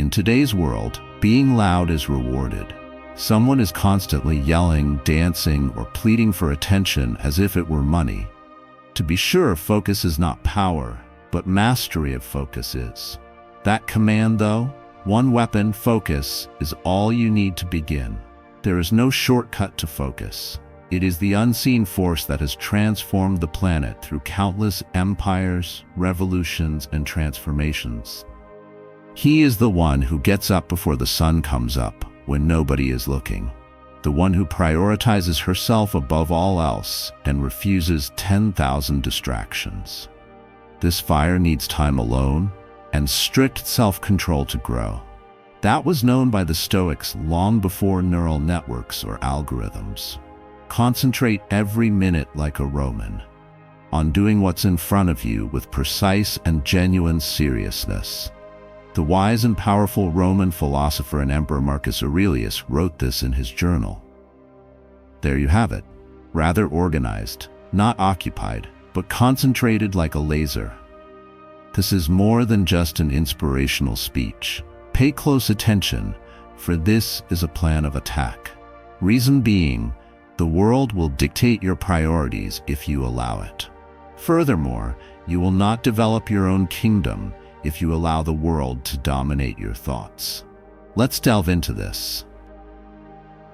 In today's world, being loud is rewarded. Someone is constantly yelling, dancing, or pleading for attention as if it were money. To be sure, focus is not power, but mastery of focus is. That command, though, one weapon, focus, is all you need to begin. There is no shortcut to focus. It is the unseen force that has transformed the planet through countless empires, revolutions, and transformations. He is the one who gets up before the sun comes up, when nobody is looking. The one who prioritizes herself above all else and refuses 10,000 distractions. This fire needs time alone and strict self-control to grow. That was known by the Stoics long before neural networks or algorithms. Concentrate every minute like a Roman, on doing what's in front of you with precise and genuine seriousness. The wise and powerful Roman philosopher and emperor Marcus Aurelius wrote this in his journal. There you have it. Rather organized, not occupied, but concentrated like a laser. This is more than just an inspirational speech. Pay close attention, for this is a plan of attack. Reason being, the world will dictate your priorities if you allow it. Furthermore, you will not develop your own kingdom if you allow the world to dominate your thoughts. Let's delve into this.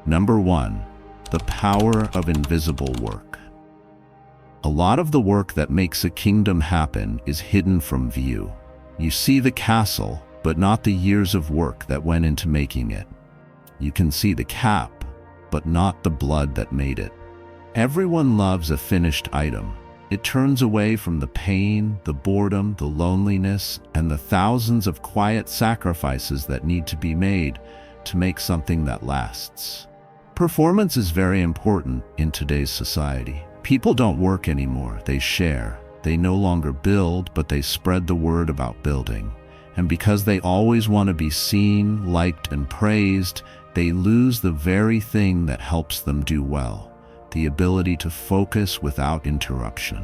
Number 1, the power of invisible work. A lot of the work that makes a kingdom happen is hidden from view. You see the castle, but not the years of work that went into making it. You can see the cap, but not the blood that made it. Everyone loves a finished item. It turns away from the pain, the boredom, the loneliness, and the thousands of quiet sacrifices that need to be made to make something that lasts. Performance is very important in today's society. People don't work anymore, they share. They no longer build, but they spread the word about building. And because they always want to be seen, liked, and praised, they lose the very thing that helps them do well. The ability to focus without interruption.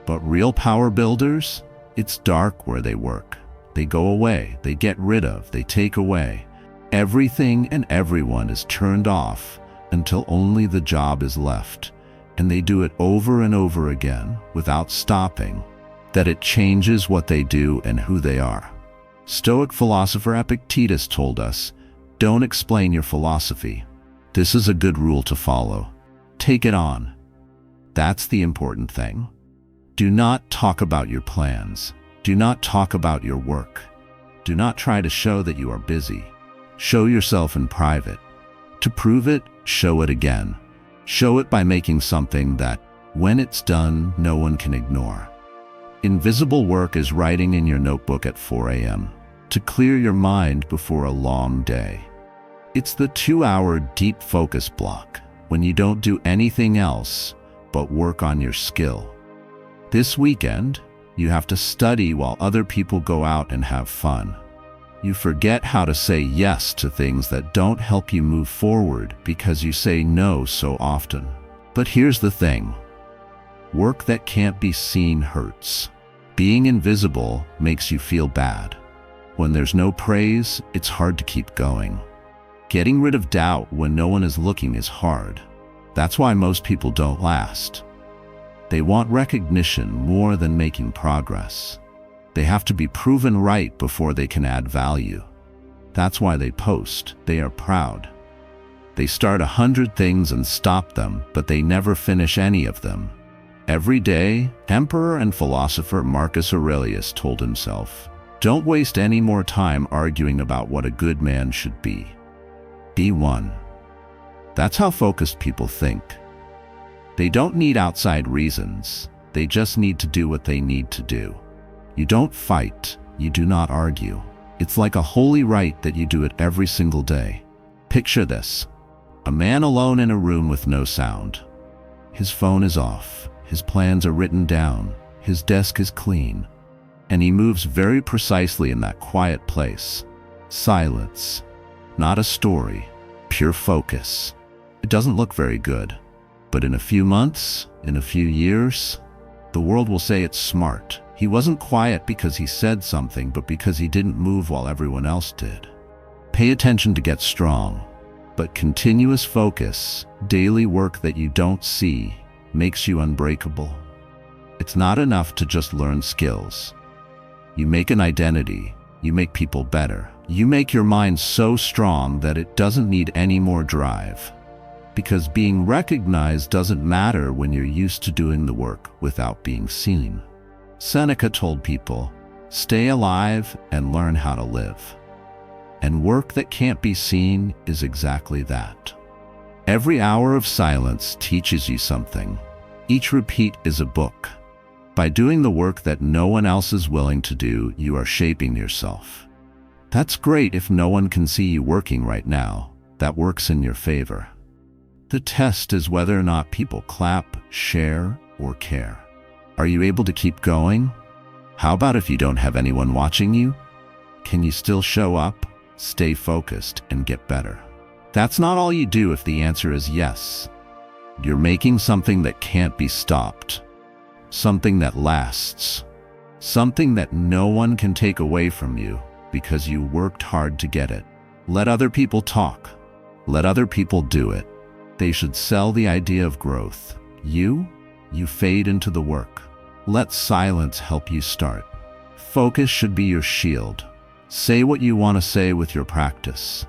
But real power builders, it's dark where they work. They go away, they get rid of, they take away. Everything and everyone is turned off until only the job is left, and they do it over and over again without stopping, that it changes what they do and who they are. Stoic philosopher Epictetus told us, "Don't explain your philosophy. This is a good rule to follow. Take it on." That's the important thing. Do not talk about your plans. Do not talk about your work. Do not try to show that you are busy. Show yourself in private. To prove it, show it again. Show it by making something that, when it's done, no one can ignore. Invisible work is writing in your notebook at 4 a.m. to clear your mind before a long day. It's the 2-hour deep focus block when you don't do anything else but work on your skill. This weekend, you have to study while other people go out and have fun. You forget how to say yes to things that don't help you move forward because you say no so often. But here's the thing. Work that can't be seen hurts. Being invisible makes you feel bad. When there's no praise, it's hard to keep going. Getting rid of doubt when no one is looking is hard. That's why most people don't last. They want recognition more than making progress. They have to be proven right before they can add value. That's why they post. They are proud. They start 100 things and stop them, but they never finish any of them. Every day, emperor and philosopher Marcus Aurelius told himself, "Don't waste any more time arguing about what a good man should be. Be one." That's how focused people think. They don't need outside reasons. They just need to do what they need to do. You don't fight. You do not argue. It's like a holy rite that you do it every single day. Picture this. A man alone in a room with no sound. His phone is off. His plans are written down. His desk is clean. And he moves very precisely in that quiet place. Silence. Not a story. Pure focus. It doesn't look very good. But in a few months, in a few years, the world will say it's smart. He wasn't quiet because he said something, but because he didn't move while everyone else did. Pay attention to get strong, but continuous focus, daily work that you don't see, makes you unbreakable. It's not enough to just learn skills. You make an identity, you make people better. You make your mind so strong that it doesn't need any more drive. Because being recognized doesn't matter when you're used to doing the work without being seen. Seneca told people, stay alive and learn how to live. And work that can't be seen is exactly that. Every hour of silence teaches you something. Each repeat is a book. By doing the work that no one else is willing to do, you are shaping yourself. That's great if no one can see you working right now. That works in your favor. The test is whether or not people clap, share, or care. Are you able to keep going? How about if you don't have anyone watching you? Can you still show up, stay focused, and get better? That's not all you do if the answer is yes. You're making something that can't be stopped. Something that lasts. Something that no one can take away from you because you worked hard to get it. Let other people talk. Let other people do it. They should sell the idea of growth. You fade into the work. Let silence help you start. Focus should be your shield. Say what you want to say with your practice.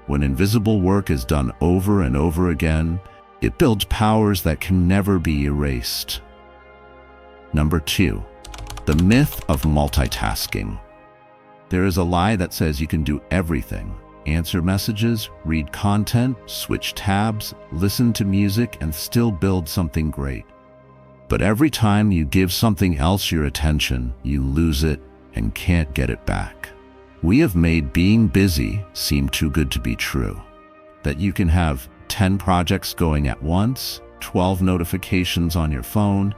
When invisible work is done over and over again, it builds powers that can never be erased. Number 2, the myth of multitasking. There is a lie that says you can do everything. Answer messages, read content, switch tabs, listen to music, and still build something great. But every time you give something else your attention, you lose it and can't get it back. We have made being busy seem too good to be true. That you can have 10 projects going at once, 12 notifications on your phone,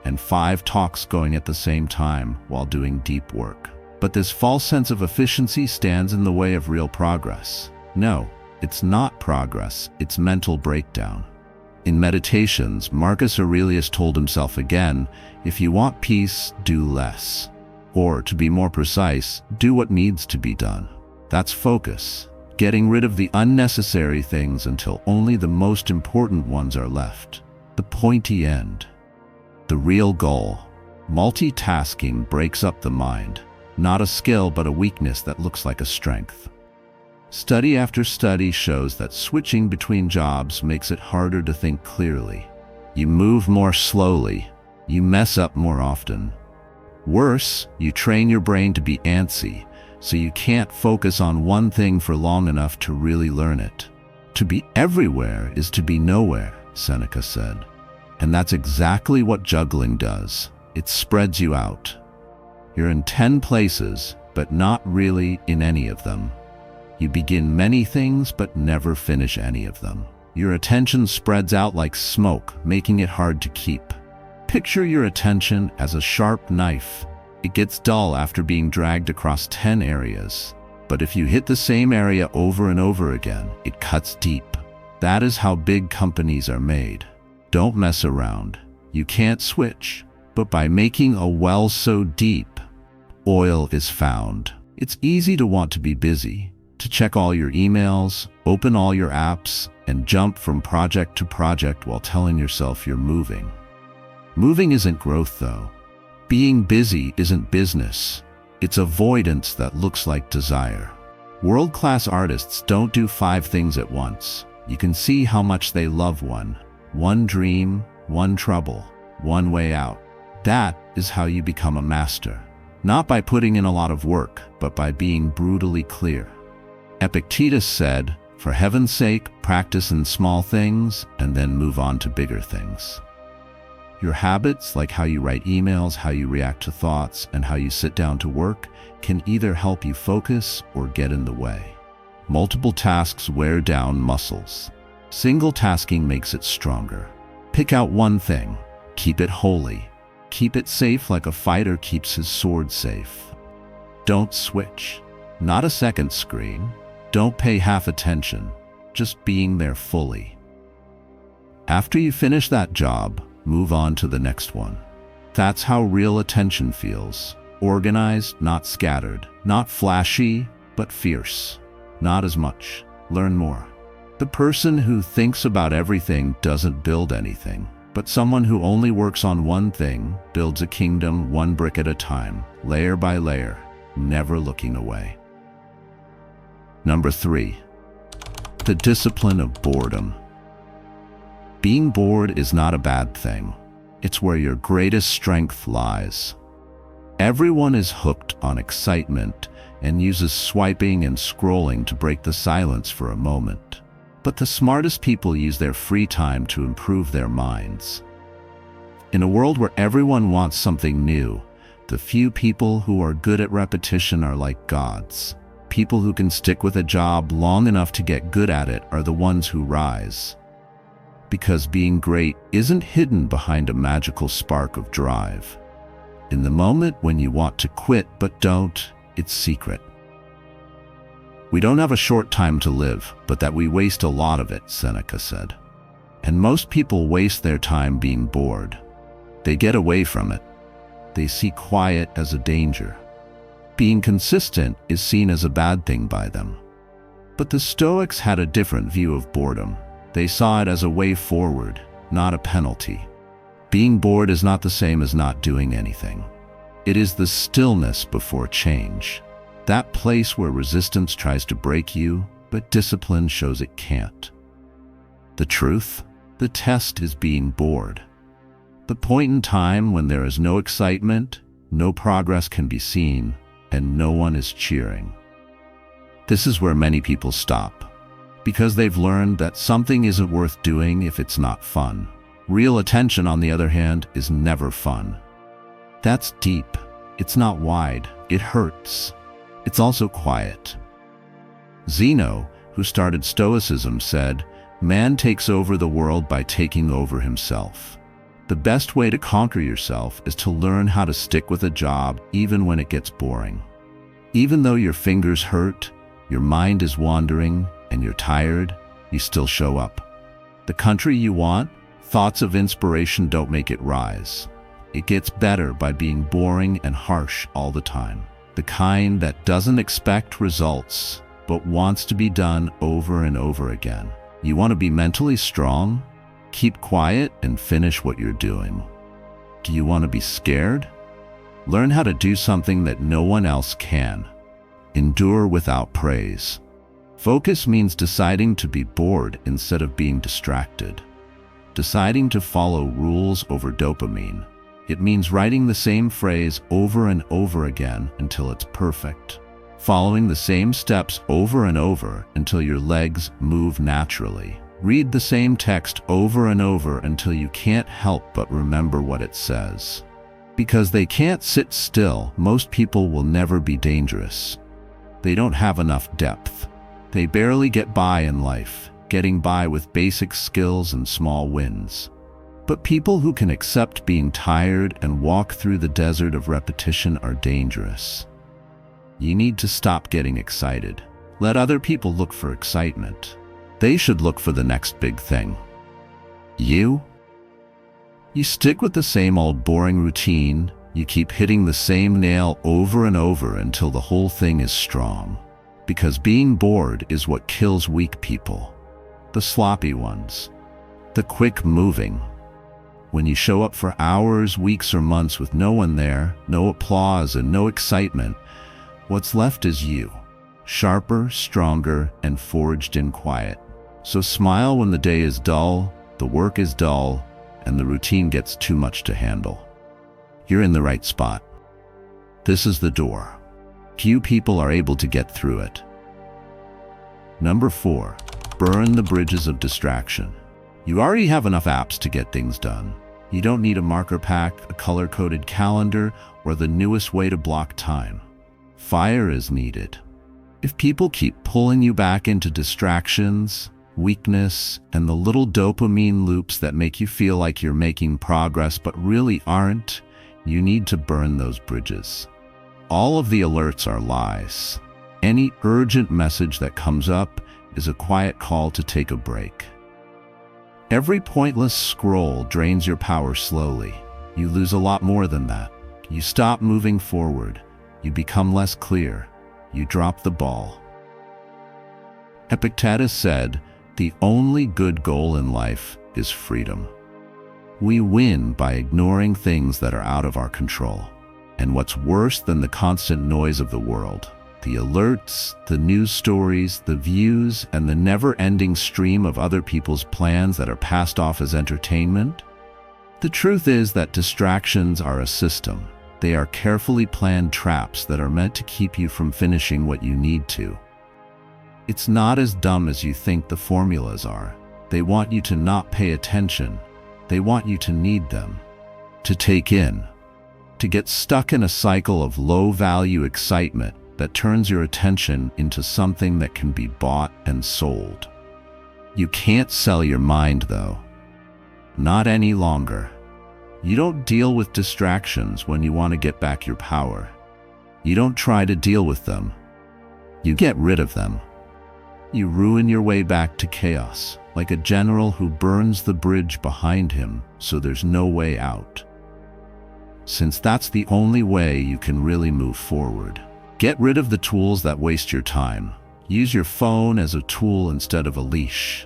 and 5 talks going at the same time while doing deep work. But this false sense of efficiency stands in the way of real progress. No, it's not progress, it's mental breakdown. In Meditations, Marcus Aurelius told himself again, if you want peace, do less. Or, to be more precise, do what needs to be done. That's focus, getting rid of the unnecessary things until only the most important ones are left. The pointy end. The real goal. Multitasking breaks up the mind. Not a skill, but a weakness that looks like a strength. Study after study shows that switching between jobs makes it harder to think clearly. You move more slowly. You mess up more often. Worse, you train your brain to be antsy, so you can't focus on one thing for long enough to really learn it. To be everywhere is to be nowhere, Seneca said. And that's exactly what juggling does. It spreads you out. You're in 10 places, but not really in any of them. You begin many things, but never finish any of them. Your attention spreads out like smoke, making it hard to keep. Picture your attention as a sharp knife. It gets dull after being dragged across 10 areas. But if you hit the same area over and over again, it cuts deep. That is how big companies are made. Don't mess around. You can't switch. But by making a well so deep, oil is found. It's easy to want to be busy, to check all your emails, open all your apps, and jump from project to project while telling yourself you're moving. Moving isn't growth, though. Being busy isn't business. It's avoidance that looks like desire. World-class artists don't do 5 things at once. You can see how much they love one. One dream, one trouble, one way out. That is how you become a master. Not by putting in a lot of work, but by being brutally clear. Epictetus said, for heaven's sake, practice in small things and then move on to bigger things. Your habits, like how you write emails, how you react to thoughts, and how you sit down to work, can either help you focus or get in the way. Multiple tasks wear down muscles. Single tasking makes it stronger. Pick out one thing. Keep it holy. Keep it safe like a fighter keeps his sword safe. Don't switch. Not a second screen. Don't pay half attention. Just being there fully. After you finish that job, move on to the next one. That's how real attention feels. Organized, not scattered. Not flashy, but fierce. Not as much. Learn more. The person who thinks about everything doesn't build anything, but someone who only works on one thing builds a kingdom one brick at a time, layer by layer, never looking away. Number 3. The discipline of boredom. Being bored is not a bad thing. It's where your greatest strength lies. Everyone is hooked on excitement and uses swiping and scrolling to break the silence for a moment. But the smartest people use their free time to improve their minds. In a world where everyone wants something new, the few people who are good at repetition are like gods. People who can stick with a job long enough to get good at it are the ones who rise. Because being great isn't hidden behind a magical spark of drive. In the moment when you want to quit but don't, it's secret. We don't have a short time to live, but that we waste a lot of it, Seneca said. And most people waste their time being bored. They get away from it. They see quiet as a danger. Being consistent is seen as a bad thing by them. But the Stoics had a different view of boredom. They saw it as a way forward, not a penalty. Being bored is not the same as not doing anything. It is the stillness before change. That place where resistance tries to break you, but discipline shows it can't. The truth? The test is being bored. The point in time when there is no excitement, no progress can be seen, and no one is cheering. This is where many people stop, because they've learned that something isn't worth doing if it's not fun. Real attention, on the other hand, is never fun. That's deep. It's not wide. It hurts. It's also quiet. Zeno, who started Stoicism, said, "Man takes over the world by taking over himself." The best way to conquer yourself is to learn how to stick with a job even when it gets boring. Even though your fingers hurt, your mind is wandering, and you're tired, you still show up. The country you want, thoughts of inspiration don't make it rise. It gets better by being boring and harsh all the time. The kind that doesn't expect results, but wants to be done over and over again. You want to be mentally strong? Keep quiet and finish what you're doing. Do you want to be scared? Learn how to do something that no one else can. Endure without praise. Focus means deciding to be bored instead of being distracted. Deciding to follow rules over dopamine. It means writing the same phrase over and over again until it's perfect. Following the same steps over and over until your legs move naturally. Read the same text over and over until you can't help but remember what it says. Because they can't sit still, most people will never be dangerous. They don't have enough depth. They barely get by in life, getting by with basic skills and small wins. But people who can accept being tired and walk through the desert of repetition are dangerous. You need to stop getting excited. Let other people look for excitement. They should look for the next big thing. You stick with the same old boring routine. You keep hitting the same nail over and over until the whole thing is strong. Because being bored is what kills weak people. The sloppy ones. The quick-moving. When you show up for hours, weeks, or months with no one there, no applause, and no excitement, what's left is you. Sharper, stronger, and forged in quiet. So smile when the day is dull, the work is dull, and the routine gets too much to handle. You're in the right spot. This is the door. Few people are able to get through it. Number 4. Burn the bridges of distraction. You already have enough apps to get things done. You don't need a marker pack, a color-coded calendar, or the newest way to block time. Fire is needed. If people keep pulling you back into distractions, weakness, and the little dopamine loops that make you feel like you're making progress but really aren't, you need to burn those bridges. All of the alerts are lies. Any urgent message that comes up is a quiet call to take a break. Every pointless scroll drains your power slowly. You lose a lot more than that. You stop moving forward. You become less clear. You drop the ball. Epictetus said, "The only good goal in life is freedom." We win by ignoring things that are out of our control. And what's worse than the constant noise of the world, the alerts, the news stories, the views, and the never-ending stream of other people's plans that are passed off as entertainment? The truth is that distractions are a system. They are carefully planned traps that are meant to keep you from finishing what you need to. It's not as dumb as you think the formulas are. They want you to not pay attention. They want you to need them, to take in, to get stuck in a cycle of low-value excitement that turns your attention into something that can be bought and sold. You can't sell your mind, though. Not any longer. You don't deal with distractions when you want to get back your power. You don't try to deal with them. You get rid of them. You ruin your way back to chaos, like a general who burns the bridge behind him so there's no way out. Since that's the only way you can really move forward, get rid of the tools that waste your time. Use your phone as a tool instead of a leash.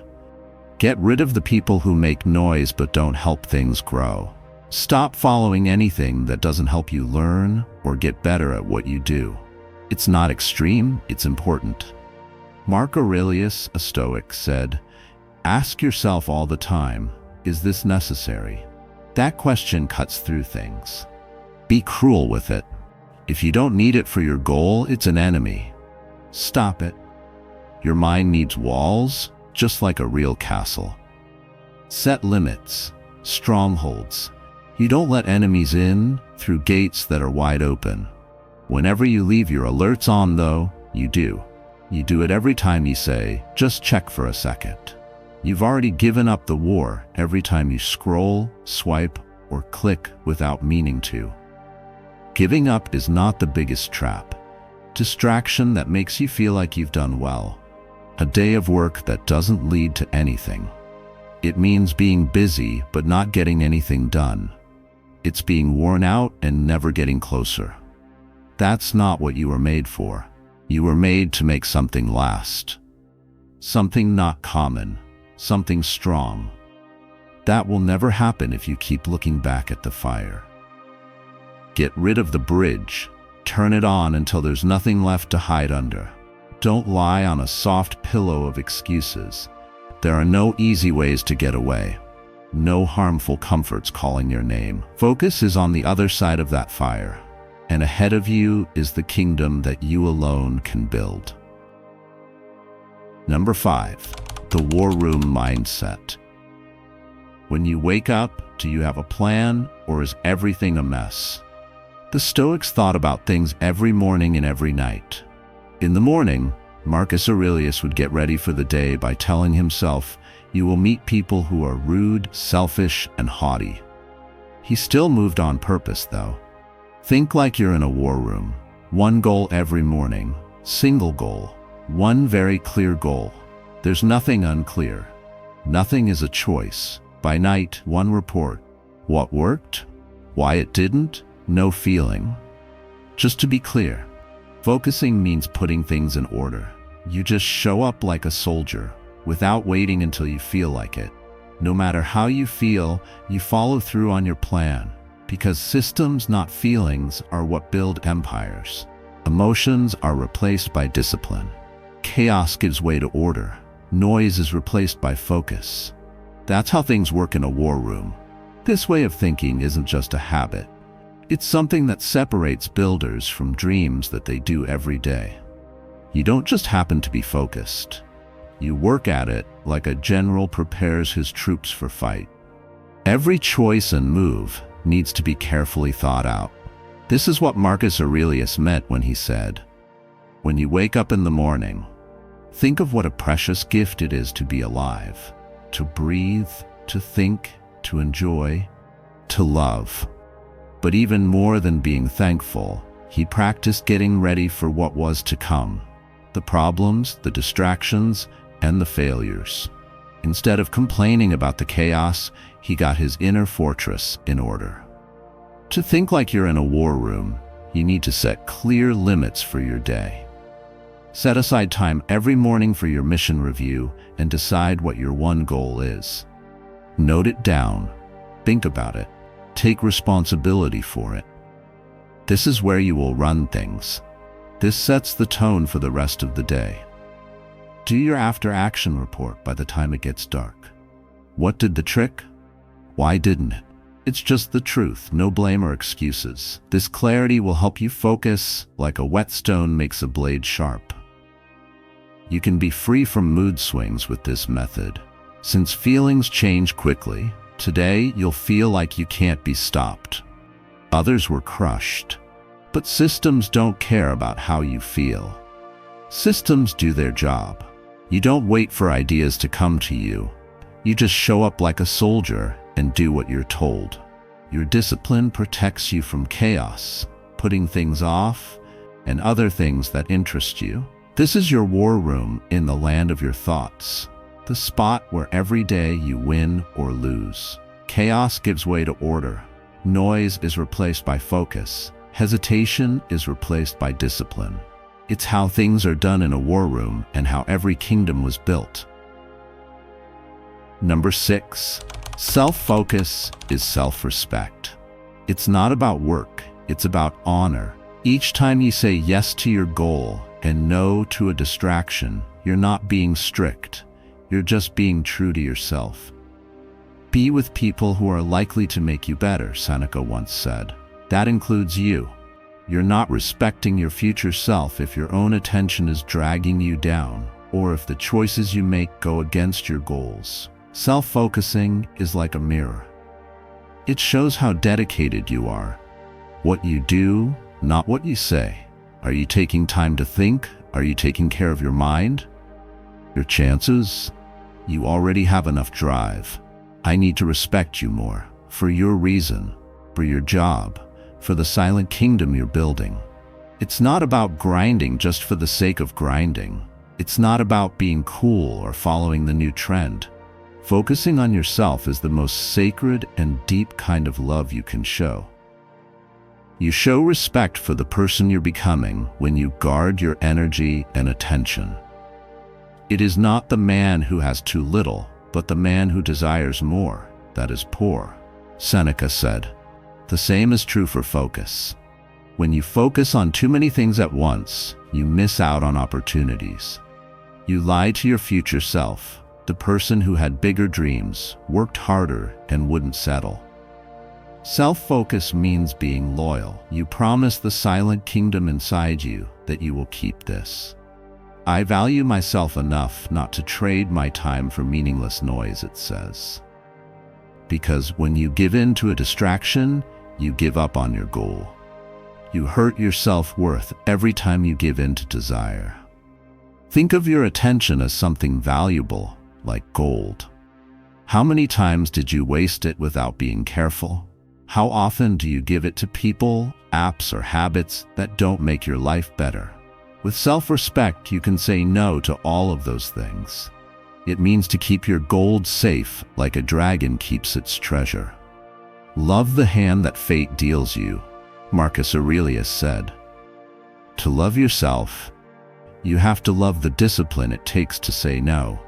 Get rid of the people who make noise but don't help things grow. Stop following anything that doesn't help you learn or get better at what you do. It's not extreme, it's important. Marcus Aurelius, a Stoic, said, "Ask yourself all the time, is this necessary?" That question cuts through things. Be cruel with it. If you don't need it for your goal, it's an enemy. Stop it. Your mind needs walls, just like a real castle. Set limits, strongholds. You don't let enemies in through gates that are wide open. Whenever you leave your alerts on, though, you do. You do it every time you say, "Just check for a second." You've already given up the war every time you scroll, swipe, or click without meaning to. Giving up is not the biggest trap. Distraction that makes you feel like you've done well. A day of work that doesn't lead to anything. It means being busy but not getting anything done. It's being worn out and never getting closer. That's not what you were made for. You were made to make something last. Something not common. Something strong. That will never happen if you keep looking back at the fire. Get rid of the bridge. Turn it on until there's nothing left to hide under. Don't lie on a soft pillow of excuses. There are no easy ways to get away. No harmful comforts calling your name. Focus is on the other side of that fire, and ahead of you is the kingdom that you alone can build. Number 5, the war room mindset. When you wake up, do you have a plan, or is everything a mess? The Stoics thought about things every morning and every night. In the morning, Marcus Aurelius would get ready for the day by telling himself, "You will meet people who are rude, selfish, and haughty." He still moved on purpose, though. Think like you're in a war room. One goal every morning. Single goal. One very clear goal. There's nothing unclear. Nothing is a choice. By night, one report. What worked? Why it didn't? No feeling. Just to be clear, focusing means putting things in order. You just show up like a soldier, without waiting until you feel like it. No matter how you feel, you follow through on your plan, because systems, not feelings, are what build empires. Emotions are replaced by discipline. Chaos gives way to order. Noise is replaced by focus. That's how things work in a war room. This way of thinking isn't just a habit. It's something that separates builders from dreams that they do every day. You don't just happen to be focused. You work at it like a general prepares his troops for fight. Every choice and move needs to be carefully thought out. This is what Marcus Aurelius meant when he said, "When you wake up in the morning, think of what a precious gift it is to be alive, to breathe, to think, to enjoy, to love." But even more than being thankful, he practiced getting ready for what was to come. The problems, the distractions, and the failures. Instead of complaining about the chaos, he got his inner fortress in order. To think like you're in a war room, you need to set clear limits for your day. Set aside time every morning for your mission review and decide what your one goal is. Note it down, think about it, take responsibility for it. This is where you will run things. This sets the tone for the rest of the day. Do your after-action report by the time it gets dark. What did the trick? Why didn't it? It's just the truth, no blame or excuses. This clarity will help you focus like a whetstone makes a blade sharp. You can be free from mood swings with this method. Since feelings change quickly, today you'll feel like you can't be stopped. Others were crushed. But systems don't care about how you feel. Systems do their job. You don't wait for ideas to come to you. You just show up like a soldier and do what you're told. Your discipline protects you from chaos, putting things off, and other things that interest you. This is your war room in the land of your thoughts, the spot where every day you win or lose. Chaos gives way to order. Noise is replaced by focus. Hesitation is replaced by discipline. It's how things are done in a war room and how every kingdom was built. Number 6. Self-focus is self-respect. It's not about work, it's about honor. Each time you say yes to your goal and no to a distraction, you're not being strict. You're just being true to yourself. Be with people who are likely to make you better, Seneca once said. That includes you. You're not respecting your future self if your own attention is dragging you down, or if the choices you make go against your goals. Self-focusing is like a mirror. It shows how dedicated you are. What you do, not what you say. Are you taking time to think? Are you taking care of your mind? Your chances? You already have enough drive. I need to respect you more, for your reason, for your job, for the silent kingdom you're building. It's not about grinding just for the sake of grinding. It's not about being cool or following the new trend. Focusing on yourself is the most sacred and deep kind of love you can show. You show respect for the person you're becoming when you guard your energy and attention. It is not the man who has too little, but the man who desires more that is poor, Seneca said. The same is true for focus. When you focus on too many things at once, you miss out on opportunities. You lie to your future self, the person who had bigger dreams, worked harder, and wouldn't settle. Self-focus means being loyal. You promise the silent kingdom inside you that you will keep this. I value myself enough not to trade my time for meaningless noise, it says. Because when you give in to a distraction, you give up on your goal. You hurt your self-worth every time you give in to desire. Think of your attention as something valuable, like gold. How many times did you waste it without being careful? How often do you give it to people, apps, or habits that don't make your life better? With self-respect, you can say no to all of those things. It means to keep your gold safe like a dragon keeps its treasure. Love the hand that fate deals you, Marcus Aurelius said. To love yourself, you have to love the discipline it takes to say no,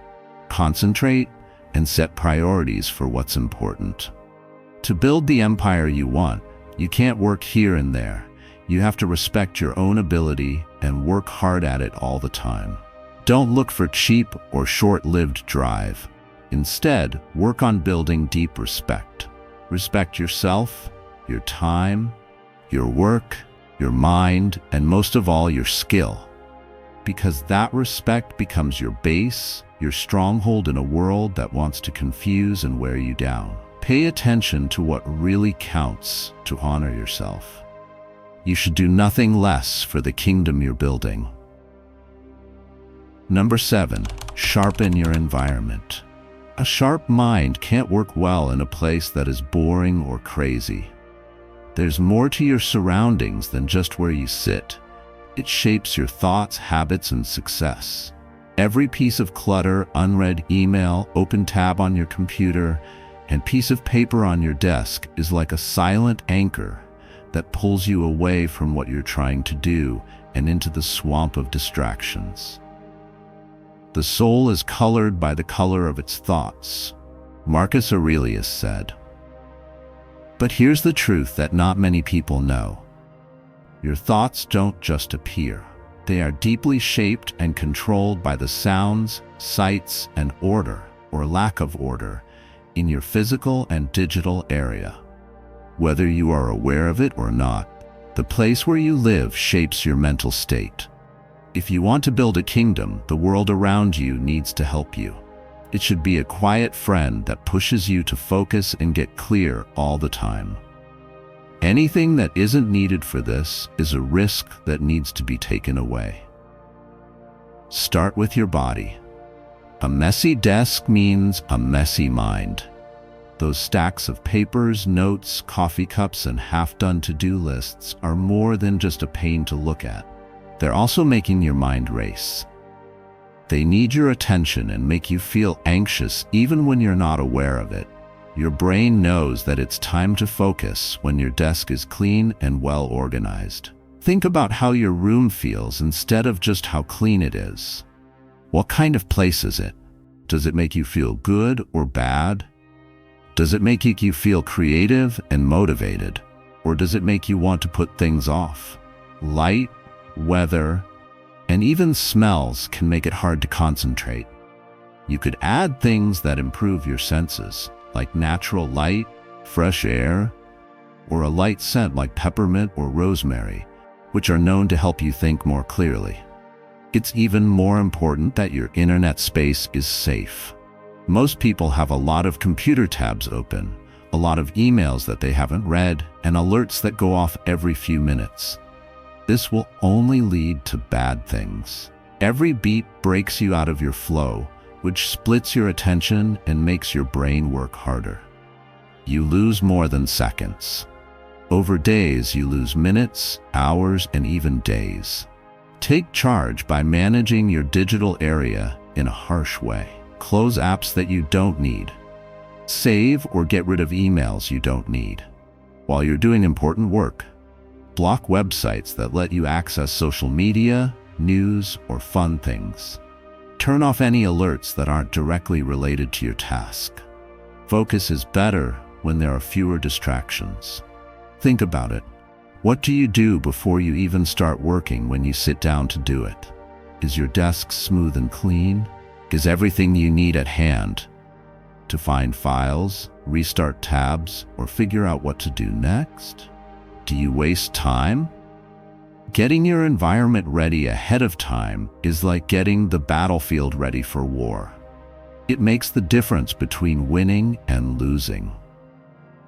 concentrate, and set priorities for what's important. To build the empire you want, you can't work here and there. You have to respect your own ability and work hard at it all the time. Don't look for cheap or short-lived drive. Instead, work on building deep respect. Respect yourself, your time, your work, your mind, and most of all, your skill. Because that respect becomes your base, your stronghold in a world that wants to confuse and wear you down. Pay attention to what really counts to honor yourself. You should do nothing less for the kingdom you're building. Number 7, sharpen your environment. A sharp mind can't work well in a place that is boring or crazy. There's more to your surroundings than just where you sit. It shapes your thoughts, habits, and success. Every piece of clutter, unread email, open tab on your computer, and piece of paper on your desk is like a silent anchor that pulls you away from what you're trying to do and into the swamp of distractions. The soul is colored by the color of its thoughts, Marcus Aurelius said. But here's the truth that not many people know. Your thoughts don't just appear. They are deeply shaped and controlled by the sounds, sights, and order, or lack of order, in your physical and digital area. Whether you are aware of it or not, the place where you live shapes your mental state. If you want to build a kingdom, the world around you needs to help you. It should be a quiet friend that pushes you to focus and get clear all the time. Anything that isn't needed for this is a risk that needs to be taken away. Start with your body. A messy desk means a messy mind. Those stacks of papers, notes, coffee cups, and half-done to-do lists are more than just a pain to look at. They're also making your mind race. They need your attention and make you feel anxious even when you're not aware of it. Your brain knows that it's time to focus when your desk is clean and well organized. Think about how your room feels instead of just how clean it is. What kind of place is it? Does it make you feel good or bad? Does it make you feel creative and motivated? Or does it make you want to put things off? Light, weather, and even smells can make it hard to concentrate. You could add things that improve your senses, like natural light, fresh air, or a light scent like peppermint or rosemary, which are known to help you think more clearly. It's even more important that your internet space is safe. Most people have a lot of computer tabs open, a lot of emails that they haven't read, and alerts that go off every few minutes. This will only lead to bad things. Every beep breaks you out of your flow, which splits your attention and makes your brain work harder. You lose more than seconds. Over days, you lose minutes, hours, and even days. Take charge by managing your digital area in a harsh way. Close apps that you don't need. Save or get rid of emails you don't need. While you're doing important work, block websites that let you access social media, news, or fun things. Turn off any alerts that aren't directly related to your task. Focus is better when there are fewer distractions. Think about it. What do you do before you even start working when you sit down to do it? Is your desk smooth and clean? Is everything you need at hand to find files, restart tabs, or figure out what to do next? Do you waste time? Getting your environment ready ahead of time is like getting the battlefield ready for war. It makes the difference between winning and losing.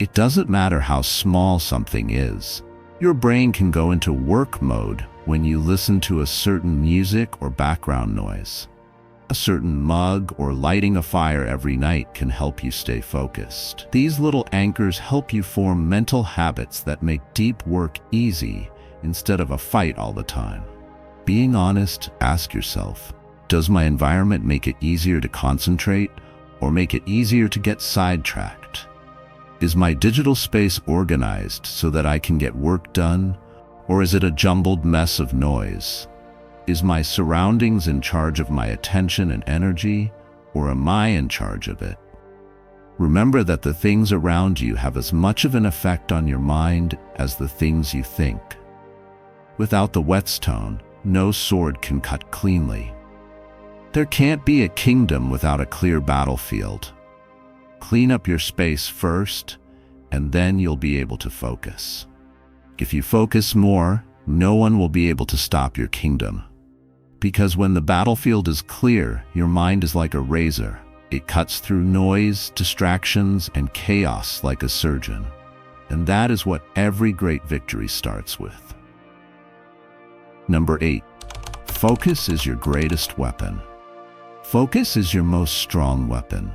It doesn't matter how small something is. Your brain can go into work mode when you listen to a certain music or background noise. A certain mug or lighting a fire every night can help you stay focused. These little anchors help you form mental habits that make deep work easy instead of a fight all the time. Being honest, ask yourself, does my environment make it easier to concentrate or make it easier to get sidetracked? Is my digital space organized so that I can get work done, or is it a jumbled mess of noise? Is my surroundings in charge of my attention and energy, or am I in charge of it? Remember that the things around you have as much of an effect on your mind as the things you think. Without the whetstone, no sword can cut cleanly. There can't be a kingdom without a clear battlefield. Clean up your space first, and then you'll be able to focus. If you focus more, no one will be able to stop your kingdom. Because when the battlefield is clear, your mind is like a razor. It cuts through noise, distractions, and chaos like a surgeon. And that is what every great victory starts with. Number 8. Focus is your greatest weapon. Focus is your most strong weapon.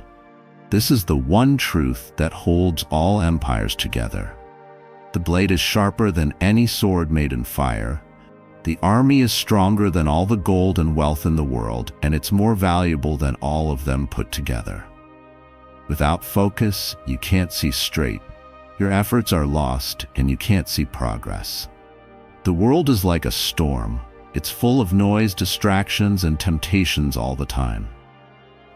This is the one truth that holds all empires together. The blade is sharper than any sword made in fire. The army is stronger than all the gold and wealth in the world, and it's more valuable than all of them put together. Without focus, you can't see straight. Your efforts are lost and you can't see progress. The world is like a storm. It's full of noise, distractions, and temptations all the time.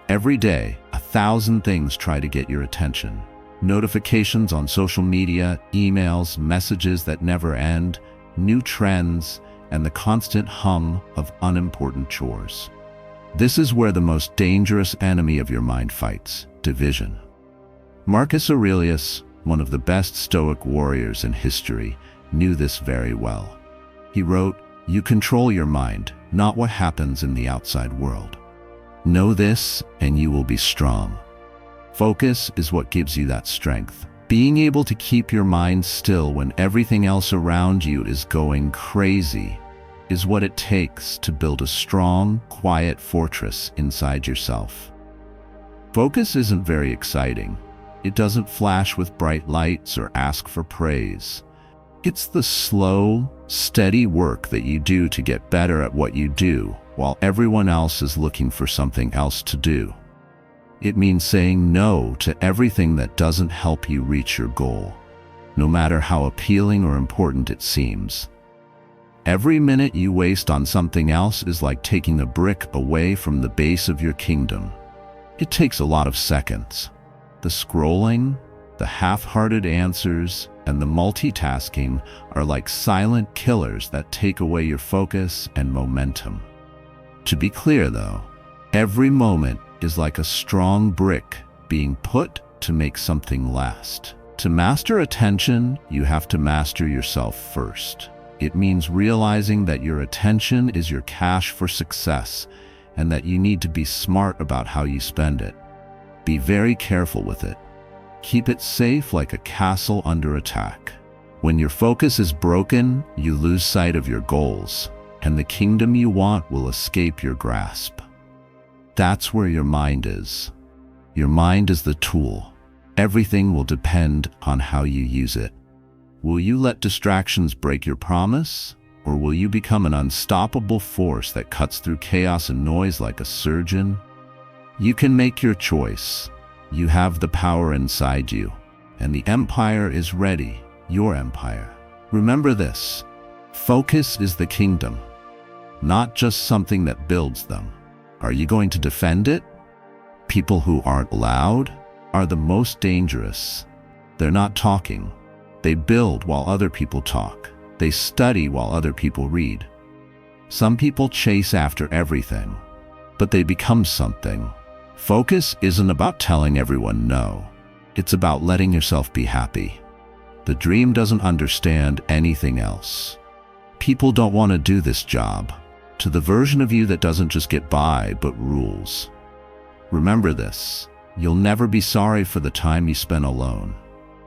Every day, 1,000 things try to get your attention. Notifications on social media, emails, messages that never end, new trends, and the constant hum of unimportant chores. This is where the most dangerous enemy of your mind fights: division. Marcus Aurelius, one of the best Stoic warriors in history, knew this very well. He wrote, "You control your mind, not what happens in the outside world. Know this, and you will be strong." Focus is what gives you that strength. Being able to keep your mind still when everything else around you is going crazy is what it takes to build a strong, quiet fortress inside yourself. Focus isn't very exciting. It doesn't flash with bright lights or ask for praise. It's the slow, steady work that you do to get better at what you do while everyone else is looking for something else to do. It means saying no to everything that doesn't help you reach your goal, no matter how appealing or important it seems. Every minute you waste on something else is like taking a brick away from the base of your kingdom. It takes a lot of seconds. The scrolling, the half-hearted answers, and the multitasking are like silent killers that take away your focus and momentum. To be clear though, every moment is like a strong brick being put to make something last. To master attention, you have to master yourself first. It means realizing that your attention is your cash for success and that you need to be smart about how you spend it. Be very careful with it. Keep it safe like a castle under attack. When your focus is broken, you lose sight of your goals, and the kingdom you want will escape your grasp. That's where your mind is. Your mind is the tool. Everything will depend on how you use it. Will you let distractions break your promise, or will you become an unstoppable force that cuts through chaos and noise like a surgeon? You can make your choice. You have the power inside you, and the empire is ready, your empire. Remember this: focus is the kingdom, not just something that builds them. Are you going to defend it? People who aren't loud are the most dangerous. They're not talking. They build while other people talk. They study while other people read. Some people chase after everything, but they become something. Focus isn't about telling everyone no. It's about letting yourself be happy. The dream doesn't understand anything else. People don't want to do this job. To the version of you that doesn't just get by, but rules. Remember this: you'll never be sorry for the time you spent alone.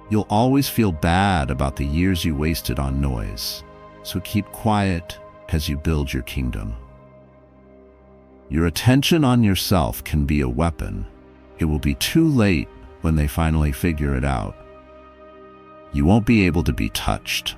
You'll always feel bad about the years you wasted on noise. So keep quiet as you build your kingdom. Your attention on yourself can be a weapon. It will be too late when they finally figure it out. You won't be able to be touched.